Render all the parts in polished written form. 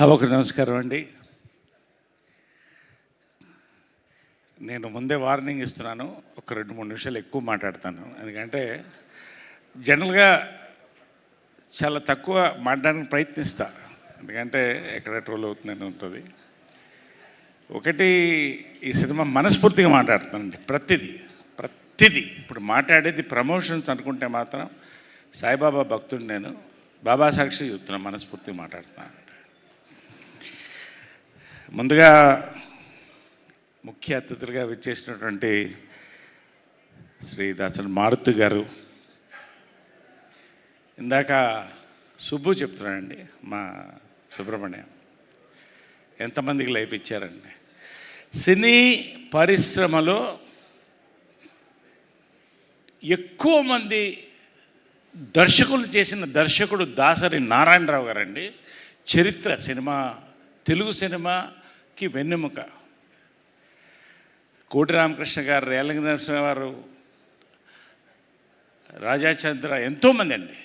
సభకు నమస్కారం అండి. నేను ముందే వార్నింగ్ ఇస్తున్నాను, ఒక 2-3 నిమిషాలు ఎక్కువ మాట్లాడతాను. ఎందుకంటే జనరల్గా చాలా తక్కువ మాట్లాడడానికి ప్రయత్నిస్తా, ఎందుకంటే ఎక్కడ ట్రోల్ అవుతుందని ఉంటుంది. ఒకటి, ఈ సినిమా మనస్ఫూర్తిగా మాట్లాడుతానండి. ప్రతిదీ ఇప్పుడు మాట్లాడేది ప్రమోషన్స్ అనుకుంటే మాత్రం సాయిబాబా భక్తుడు నేను, బాబా సాక్షి చెప్తున్నాను, మనస్ఫూర్తిగా మాట్లాడుతున్నాను. ముందుగా ముఖ్య అతిథులుగా విచ్చేసినటువంటి శ్రీ దాసరి మారుతి గారు, ఇందాక సుబ్బు చెప్తున్నానండి, మా సుబ్రహ్మణ్యం ఎంతమందికి లైఫ్ ఇచ్చారండి. సినీ పరిశ్రమలో ఎక్కువ మంది దర్శకులు చేసిన దర్శకుడు దాసరి నారాయణరావు గారండి. చరిత్ర సినిమా, తెలుగు సినిమాకి వెన్నెముక. కోటి రామకృష్ణ గారు, రేలంగి నరసింహ గారు, రాజాచంద్ర, ఎంతోమంది అండి,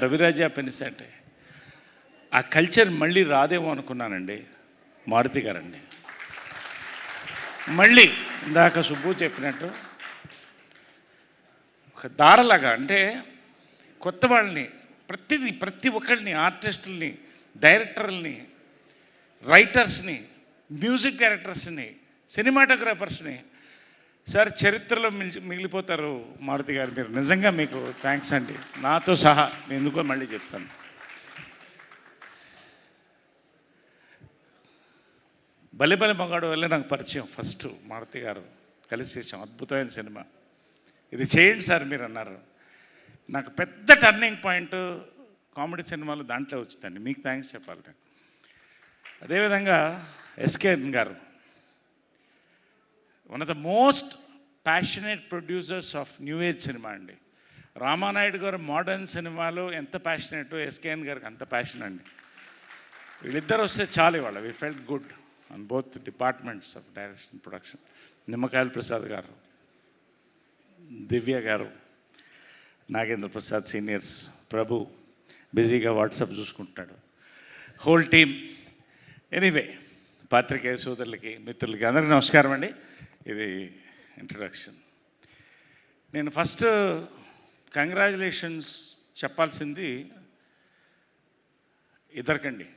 రవిరాజా పెనిసంటే. ఆ కల్చర్ మళ్ళీ రాదేమో అనుకున్నానండి. మారుతి గారండి మళ్ళీ ఇందాక సుబ్బు చెప్పినట్టు ఒక దారలాగా, అంటే కొత్త వాళ్ళని, ప్రతి ఒక్కరిని, ఆర్టిస్టుల్ని, డైరెక్టర్లని, రైటర్స్ని, మ్యూజిక్ డైరెక్టర్స్ని, సినిమాటోగ్రాఫర్స్ని. సార్ చరిత్రలో మిగిలిపోతారు మారుతి గారు. మీరు నిజంగా మీకు థ్యాంక్స్ అండి, నాతో సహా. ఎందుకో మళ్ళీ చెప్తాను. బలిబలి మగాడు వల్ల నాకు పరిచయం. ఫస్ట్ మారుతి గారు కలిసి చేసాం, అద్భుతమైన సినిమా. ఇది చేయండి సార్ మీరు అన్నారు. నాకు పెద్ద టర్నింగ్ పాయింట్ కామెడీ సినిమాలు దాంట్లో వచ్చిందండి. మీకు థ్యాంక్స్ చెప్పాలి నేను. అదేవిధంగా ఎస్కేఎన్ గారు, one of the most passionate producers of new age cinema అండి. రామానాయుడు గారు మోడర్న్ సినిమాలో ఎంత ప్యాషనేటో ఎస్కేఎన్ గారికి అంత ప్యాషన్ అండి. వీళ్ళిద్దరు వస్తే చాలు ఇవాళ. We felt good on both departments of direction, production. Nimmakayala Prasad గారు, దివ్య గారు, నాగేంద్ర ప్రసాద్ సీనియర్స్, ప్రభు బిజీగా వాట్సాప్ చూసుకుంటున్నాడు, హోల్ టీమ్. ఎనీవే, పాత్రికేయ సోదరులకి, మిత్రులకి అందరికీ నమస్కారం అండి. ఇది ఇంట్రడక్షన్. నేను ఫస్ట్ కంగ్రాచులేషన్స్ చెప్పాల్సింది ఇద్దరికండి.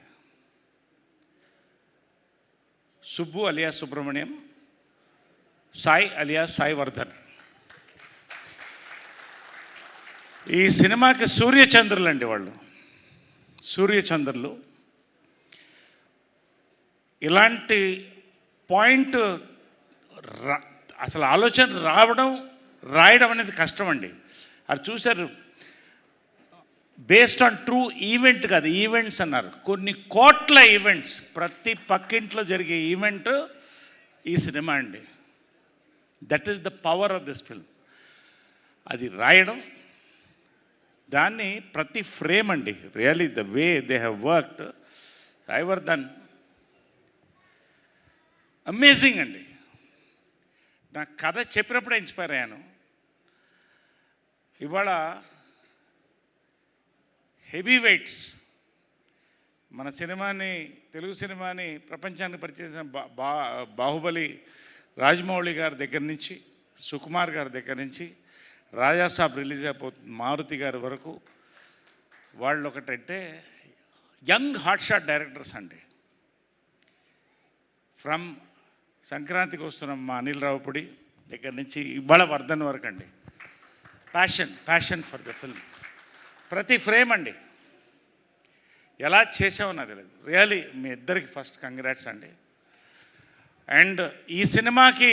సుబ్బు అలియా సుబ్రహ్మణ్యం, సాయి అలియా సాయి వర్ధన్. ఈ సినిమాకి సూర్యచంద్రులు అండి వాళ్ళు, సూర్యచంద్రులు. ఇలాంటి పాయింట్ అసలు ఆలోచన రాయడం అనేది కష్టం అండి. అది చూశారు, బేస్డ్ ఆన్ ట్రూ ఈవెంట్ కాదు, ఈవెంట్స్ అన్నారు. కొన్ని కోట్ల ఈవెంట్స్, ప్రతి పక్కింట్లో జరిగే ఈవెంట్ ఈ సినిమా అండి. That is the power of this film. అది రాయడం, దాన్ని ప్రతి ఫ్రేమ్ అండి, really the way they have worked. Sai Vardhan amazing అండి. నాకు కథ చెప్పినప్పుడే ఇన్స్పైర్ అయ్యాను. ఇవాళ హెవీ వెయిట్స్ మన సినిమాని, తెలుగు సినిమాని ప్రపంచానికి పరిచయం బాహుబలి రాజమౌళి గారి దగ్గర నుంచి, సుకుమార్ గారి దగ్గర నుంచి, రాజాసాబ్ రిలీజ్ అయిపోతుంది మారుతి గారి వరకు. వాళ్ళు ఒకటంటే యంగ్ హాట్షాట్ డైరెక్టర్స్ అండి. ఫ్రమ్ సంక్రాంతికి వస్తున్నాం మా అనిల్ రావుపూడి దగ్గర నుంచి ఇవాళ వర్ధన్ వరకు అండి. Passion for the film. ప్రతి ఫ్రేమ్ అండి ఎలా చేసామన్నది తెలియదు. రియలీ మీ ఇద్దరికి ఫస్ట్ కంగ్రాట్స్ అండి. అండ్ ఈ సినిమాకి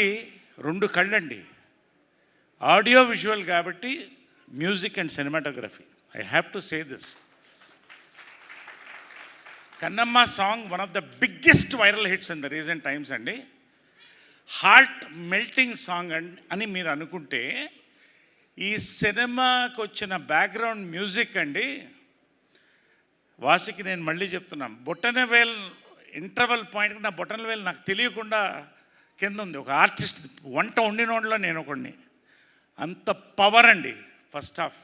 2 కళ్ళండి, ఆడియో విజువల్ కాబట్టి, music and cinematography. I have to say this. Kannamma song one of the biggest viral hits in the recent times అండి. హార్ట్ మెల్టింగ్ సాంగ్ అని మీరు అనుకుంటే, ఈ సినిమాకి వచ్చిన బ్యాక్గ్రౌండ్ మ్యూజిక్ అండి, వాసికి నేను మళ్ళీ చెప్తున్నాను, బొటనవేల్ ఇంటర్వల్ పాయింట్కి నా బొటనవేల్ నాకు తెలియకుండా కింద ఉంది. ఒక ఆర్టిస్ట్ వంట వండినోడ్లో నేను ఒకడిని. అంత పవర్ అండి first half.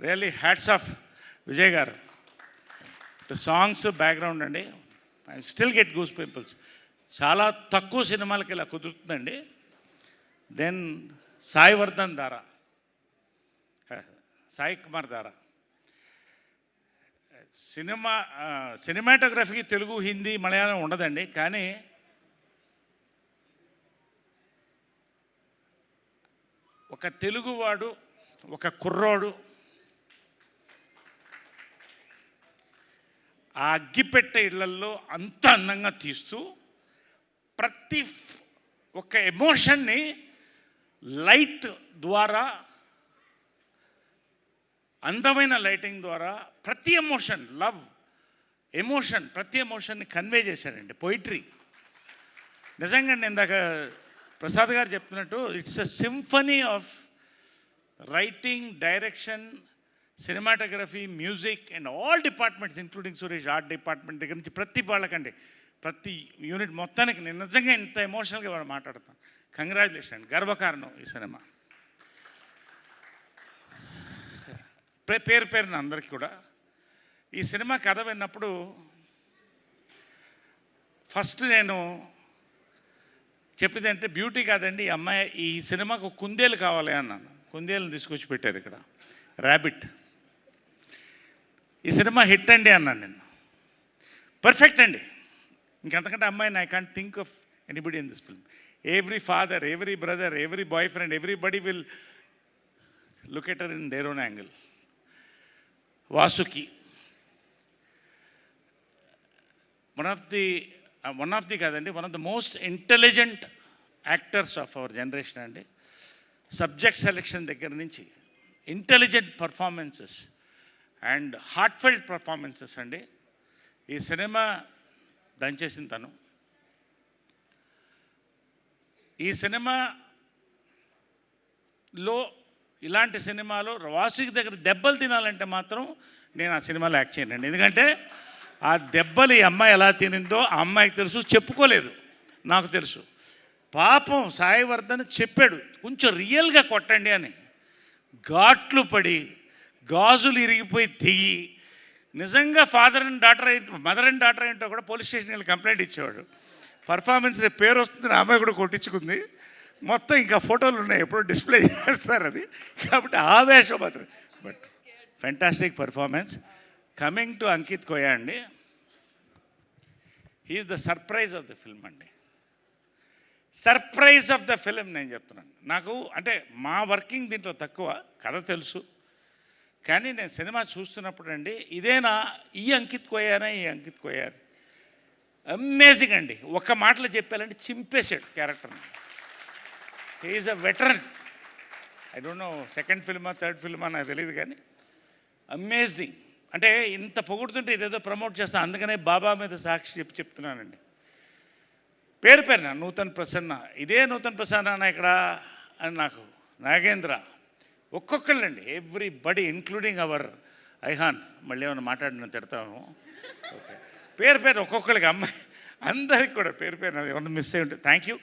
Really hats off Vijay గారు. సాంగ్స్ బ్యాక్గ్రౌండ్ అండి I still get goose pimples. చాలా తక్కువ సినిమాలకి ఇలా కుదురుతుందండి. దెన్ సాయి వర్ధన్ దారా, సాయి కుమార్ దారా సినిమాటోగ్రఫీకి తెలుగు, హిందీ, మలయాళం ఉండదండి. కానీ ఒక తెలుగువాడు, ఒక కుర్రోడు ఆ అగ్గిపెట్టె ఇళ్లల్లో అంత అందంగా తీస్తూ ప్రతి ఒక ఎమోషన్ని లైట్ ద్వారా, అందమైన లైటింగ్ ద్వారా ప్రతి ఎమోషన్, లవ్ ఎమోషన్, ప్రతి ఎమోషన్ని కన్వే చేశాడండి. పోయిట్రీ నిజంగా. నేను ఇందాక ప్రసాద్ గారు చెప్తున్నట్టు it's a symphony of writing, direction, cinematography, music and all departments including Suresh, art department దగ్గర నుంచి ప్రతి వాళ్ళకండి, ప్రతి యూనిట్ మొత్తానికి నేను నిజంగా ఇంత ఎమోషనల్గా వాడు మాట్లాడతాను. కంగ్రాచులేషన్, గర్వకారణం ఈ సినిమా. పేరున అందరికీ కూడా ఈ సినిమా కథ విన్నప్పుడు ఫస్ట్ నేను చెప్పింది అంటే బ్యూటీ కాదండి, ఈ అమ్మాయి ఈ సినిమాకు కుందేలు కావాలి అన్నాను. కుందేలను తీసుకొచ్చి పెట్టారు ఇక్కడ, ర్యాబిట్. ఈ సినిమా హిట్ అండి అన్నాను నేను. పర్ఫెక్ట్ అండి. ఇంకంతకంటే అమ్మాయిని I can't think of anybody in this film. Every father, every brother, every boyfriend, everybody will look at her in their own angle. Vasuki one of the కాదండి, one of the most intelligent actors of our generation అండి. Subject selection దగ్గర నుంచి intelligent performances and heartfelt performances అండి. ఈ cinema దంచేసిన తను. ఈ సినిమాలో ఇలాంటి సినిమాలో వాసుకి దగ్గర దెబ్బలు తినాలంటే మాత్రం నేను ఆ సినిమాలో యాక్ట్ చేయనండి. ఎందుకంటే ఆ దెబ్బలు ఈ అమ్మాయి ఎలా తినిందో ఆ అమ్మాయికి తెలుసు, చెప్పుకోలేదు, నాకు తెలుసు. పాపం సాయి వర్ధన్ చెప్పాడు కొంచెం రియల్గా కొట్టండి అని. ఘాట్లు పడి, గాజులు ఇరిగిపోయి దిగి, నిజంగా మదర్ అండ్ డాటర్ ఏంటో కూడా పోలీస్ స్టేషన్కి వెళ్ళి కంప్లైంట్ ఇచ్చేవాడు. పర్ఫార్మెన్స్ పేరు వస్తుంది, ఆ అమ్మాయి కూడా కొట్టించుకుంది. మొత్తం ఇంకా ఫోటోలు ఉన్నాయి, ఎప్పుడో డిస్ప్లే చేస్తారు అది. కాబట్టి ఆవేశం మాత్రం. But fantastic performance. Coming to Ankith Koya అండి, he's the surprise of the film అండి. సర్ప్రైజ్ ఆఫ్ ద ఫిల్మ్ నేను చెప్తున్నాను. నాకు అంటే మా వర్కింగ్ దీంట్లో తక్కువ, కథ తెలుసు. కానీ నేను సినిమా చూస్తున్నప్పుడు అండి, ఇదేనా ఈ అంకిత్ కోయానా, ఈ అంకిత్ కోయా, అమేజింగ్ అండి. ఒక్క మాటలో చెప్పాలంటే చింపేశాడు క్యారెక్టర్ని. He's a veteran. I don't know second ఫిల్మా థర్డ్ ఫిల్మా నాకు తెలియదు, కానీ అమేజింగ్. అంటే ఇంత పొగుడుతుంటే ఇదేదో ప్రమోట్ చేస్తాను, అందుకనే బాబా మీద సాక్షి చెప్తున్నానండి. పేరున నూతన్ ప్రసన్న, ఇదే నూతన్ ప్రసన్న ఇక్కడ అని నాకు నాగేంద్ర, ఒక్కొక్కళ్ళండి, ఎవ్రీబడి ఇంక్లూడింగ్ అవర్ ఐహాన్. మళ్ళీ ఏమైనా మాట్లాడిన తిడతాము. ఓకే, పేరు ఒక్కొక్కరికి, అమ్మాయి అందరికి కూడా పేరు ఏమన్నా మిస్ అయ్యి ఉంటుంది. Thank you.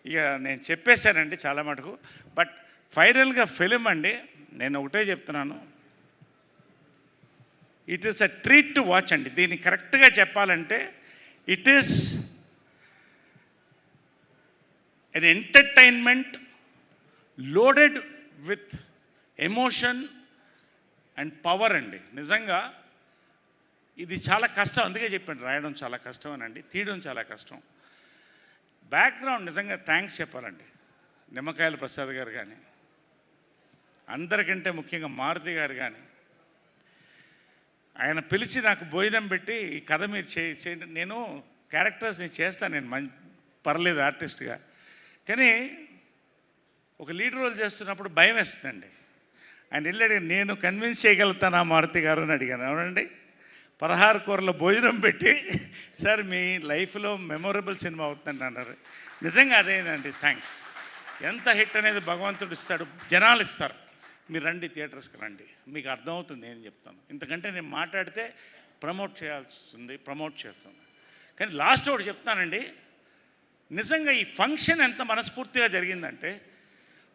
ఇక నేను చెప్పేశానండి చాలా మటుకు. బట్ ఫైనల్గా ఫిలిం అండి, నేను ఒకటే చెప్తున్నాను, it is a treat to watch అండి. దీన్ని కరెక్ట్గా చెప్పాలంటే it is an entertainment loaded with emotion and power అండి. నిజంగా ఇది చాలా కష్టం, అందుకే చెప్పాను రాయడం చాలా కష్టం అనండి, తీయడం చాలా కష్టం. బ్యాక్గ్రౌండ్ నిజంగా థ్యాంక్స్ చెప్పాలండి. నిమ్మకాయల ప్రసాద్ గారు కానీ, అందరికంటే ముఖ్యంగా మారుతి గారు కానీ, ఆయన పిలిచి నాకు భోజనం పెట్టి ఈ కథ మీరు చేయండి, నేను క్యారెక్టర్స్ని చేస్తాను, నేను పర్లేదు ఆర్టిస్ట్గా. కానీ ఒక లీడ్ రోల్ చేస్తున్నప్పుడు భయం వేస్తుందండి. ఆయన వెళ్ళాడు, నేను కన్విన్స్ చేయగలుగుతాను ఆ మారుతి గారు అని అడిగాను. అవునండి, 16 కూరల భోజనం పెట్టి సార్ మీ లైఫ్లో మెమొరబుల్ సినిమా అవుతుందండి అన్నారు. నిజంగా అదేనండి, థ్యాంక్స్. ఎంత హిట్ అనేది భగవంతుడు ఇస్తాడు, జనాలు ఇస్తారు. మీరు రండి, థియేటర్స్కి రండి, మీకు అర్థమవుతుంది ఏం చెప్తాను. ఇంతకంటే నేను మాట్లాడితే ప్రమోట్ చేస్తాను. కానీ లాస్ట్ ఒకటి చెప్తానండి, నిజంగా ఈ ఫంక్షన్ ఎంత మనస్ఫూర్తిగా జరిగిందంటే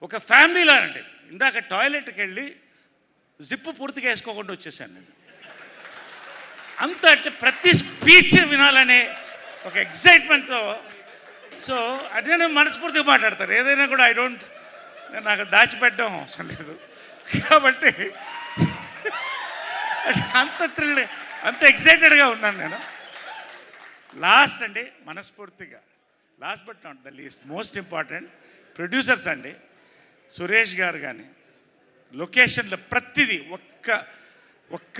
ఒక ఫ్యామిలీలో అండి. ఇందాక టాయిలెట్కి వెళ్ళి జిప్పు పూర్తిగా వేసుకోకుండా వచ్చేసాను నేను. అంత అంటే ప్రతి స్పీచ్ వినాలనే ఒక ఎక్సైట్మెంట్తో. సో అదే నేను మనస్ఫూర్తిగా మాట్లాడతాను ఏదైనా కూడా. నాకు దాచిపెట్టడం అవసరం లేదు కాబట్టి అంత థ్రిల్, అంత ఎక్సైటెడ్గా ఉన్నాను నేను. లాస్ట్ అండి, మనస్ఫూర్తిగా last but not the least most important producers అండి. సురేష్ గారు కానీ లొకేషన్లో ప్రతిదీ ఒక్క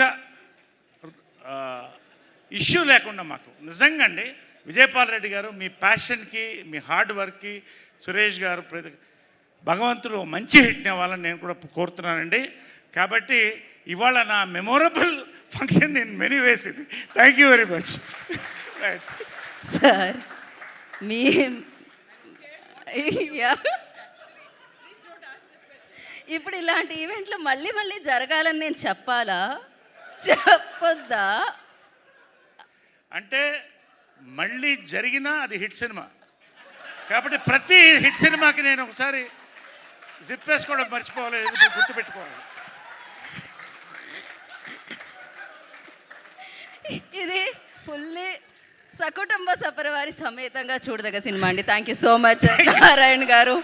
ఇష్యూ లేకుండా మాకు నిజంగా అండి. విజయపాల్ రెడ్డి గారు మీ ప్యాషన్కి, మీ హార్డ్ వర్క్కి సురేష్ గారు భగవంతుడు మంచి హిట్ని ఇవ్వాలని నేను కూడా కోరుతున్నానండి. కాబట్టి ఇవాళ నా memorable function in many ways ఇది. Thank you very much. Sir మీ ఇప్పుడు ఇలాంటి ఈవెంట్లు మళ్ళీ మళ్ళీ జరగాలని నేను చెప్పాలా, చెప్పొద్దా? అంటే మళ్ళీ జరిగినా అది హిట్ సినిమా కాబట్టి ప్రతి హిట్ సినిమాకి నేను ఒకసారి జిప్ వేసుకోవడం మర్చిపోవాలి, గుర్తుపెట్టుకోవాలి. ఇది ఫుల్లీ సకుటుంబ సపరివారి సమేతంగా చూడదగ్గ సినిమా అండి. Thank you so much Narayana గారు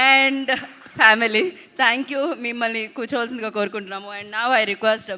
అండ్ ఫ్యామిలీ. Thank you. మిమ్మల్ని కూర్చోవలసిందిగా కోరుకుంటున్నాము. And now I request